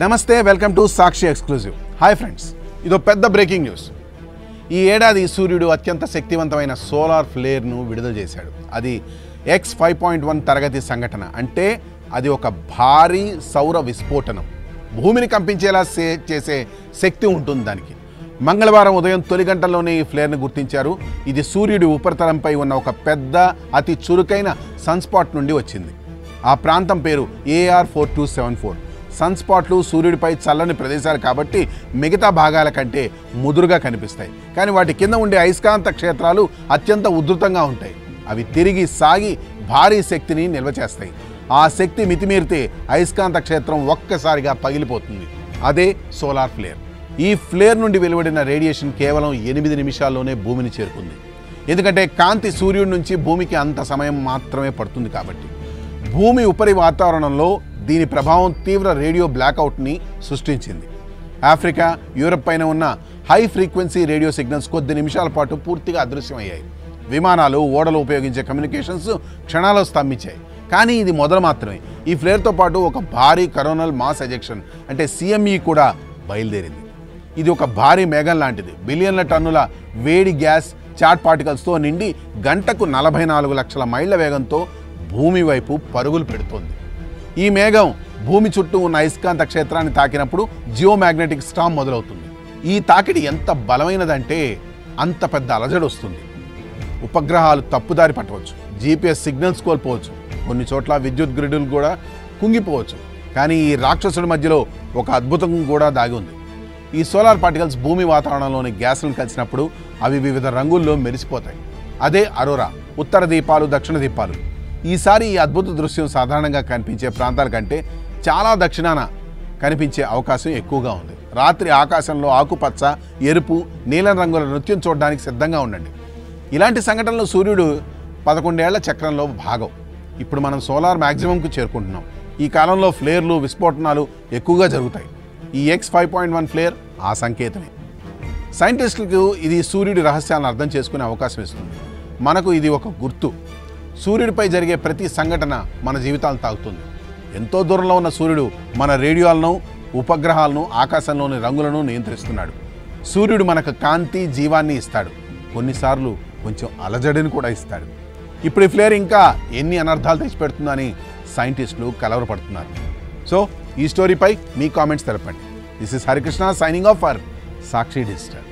నమస్తే, welcome to Sakshi exclusive. Hi friends, ఇదో పెద్ద బ్రేకింగ్ న్యూస్. ఈ ఏడాది సూర్యుడు అత్యంత శక్తివంతమైన సోలార్ ఫ్లేర్ను విడుదల చేశాడు. అది X5.1 తరగతి సంఘటన. అంటే అది ఒక భారీ సౌర విస్ఫోటనం. భూమిని కంపించేలా చేసే శక్తి ఉంటుంది దానికి. మంగళవారం ఉదయం తొలి గంటల్లోనే ఈ ఫ్లేర్ను గుర్తించారు. ఇది సూర్యుడి ఉపరితలంపై ఉన్న ఒక పెద్ద అతి చురుకైన సన్స్పాట్ నుండి వచ్చింది. ఆ ప్రాంతం పేరు AR4274. సన్స్పాట్లు సూర్యుడిపై చల్లని ప్రదేశాలు కాబట్టి మిగతా భాగాల కంటే ముదురుగా కనిపిస్తాయి. కానీ వాటి కింద ఉండే అయస్కాంత క్షేత్రాలు అత్యంత ఉధృతంగా ఉంటాయి. అవి తిరిగి సాగి భారీ శక్తిని నిల్వ చేస్తాయి. ఆ శక్తి మితిమీరితే అయస్కాంత క్షేత్రం ఒక్కసారిగా పగిలిపోతుంది. అదే సోలార్ ఫ్లేర్. ఈ ఫ్లేర్ నుండి వెలువడిన రేడియేషన్ కేవలం 8 నిమిషాల్లోనే భూమిని చేరుకుంది. ఎందుకంటే కాంతి సూర్యుడి నుంచి భూమికి అంత సమయం మాత్రమే పడుతుంది కాబట్టి. భూమి ఉపరి వాతావరణంలో దీని ప్రభావం తీవ్ర రేడియో బ్లాక్అవుట్ని సృష్టించింది. ఆఫ్రికా, యూరప్ పైన ఉన్న హై ఫ్రీక్వెన్సీ రేడియో సిగ్నల్స్ కొద్ది నిమిషాల పాటు పూర్తిగా అదృశ్యమయ్యాయి. విమానాలు, ఓడలు ఉపయోగించే కమ్యూనికేషన్స్ క్షణాల్లో స్తంభించాయి. కానీ ఇది మొదలు మాత్రమే. ఈ ఫ్లేర్తో పాటు ఒక భారీ కరోనల్ మాస్ ఎజెక్షన్ అంటే CME కూడా బయలుదేరింది. ఇది ఒక భారీ మేఘం లాంటిది. బిలియన్ల టన్నుల వేడి గ్యాస్ చాట్ పార్టికల్స్తో నిండి గంటకు 44 లక్షల మైళ్ళ వేగంతో భూమి వైపు పరుగులు పెడుతోంది. ఈ మేఘం భూమి చుట్టూ ఉన్న అయస్కాంత క్షేత్రాన్ని తాకినప్పుడు జియోమాగ్నెటిక్ స్టార్మ్ మొదలవుతుంది. ఈ తాకిడి ఎంత బలమైనదంటే అంత పెద్ద అలజడి వస్తుంది. ఉపగ్రహాలు తప్పుదారి పట్టవచ్చు, GPS సిగ్నల్స్ కోల్పోవచ్చు, కొన్ని చోట్ల విద్యుత్ గ్రిడ్లు కూడా కుంగిపోవచ్చు. కానీ ఈ రాక్షసుడి మధ్యలో ఒక అద్భుతం కూడా దాగి ఉంది. ఈ సోలార్ పార్టికల్స్ భూమి వాతావరణంలోని గ్యాస్లను కలిసినప్పుడు అవి వివిధ రంగుల్లో మెరిసిపోతాయి. అదే అరోరా, ఉత్తర దీపాలు, దక్షిణ దీపాలు. ఈసారి ఈ అద్భుత దృశ్యం సాధారణంగా కనిపించే ప్రాంతాల కంటే చాలా దక్షిణాన కనిపించే అవకాశం ఎక్కువగా ఉంది. రాత్రి ఆకాశంలో ఆకుపచ్చ, ఎరుపు, నీలం రంగుల నృత్యం చూడడానికి సిద్ధంగా ఉండండి. ఇలాంటి సంఘటనలు సూర్యుడు 11 ఏళ్ల చక్రంలో భాగం. ఇప్పుడు మనం సోలార్ మ్యాక్సిమంకు చేరుకుంటున్నాం. ఈ కాలంలో ఫ్లేర్లు, విస్ఫోటనాలు ఎక్కువగా జరుగుతాయి. ఈ X5.1 ఫ్లేర్ ఆ సంకేతమే. సైంటిస్టులకు ఇది సూర్యుడి రహస్యాలను అర్థం చేసుకునే అవకాశం ఇస్తుంది. మనకు ఇది ఒక గుర్తు. సూర్యుడిపై జరిగే ప్రతి సంఘటన మన జీవితాలను తాకుతుంది. ఎంతో దూరంలో ఉన్న సూర్యుడు మన రేడియోలను, ఉపగ్రహాలను, ఆకాశంలోని రంగులను నియంత్రిస్తున్నాడు. సూర్యుడు మనకు కాంతి, జీవాన్ని ఇస్తాడు. కొన్నిసార్లు కొంచెం అలజడిని కూడా ఇస్తాడు. ఇప్పుడు ఈ ఫ్లేర్ ఇంకా ఎన్ని అనర్థాలు తెచ్చిపెడుతుందని సైంటిస్టులు కలవరపడుతున్నారు. సో ఈ స్టోరీపై మీ కామెంట్స్ తెలపండి. This is Harikrishna signing off for Sakshi digital.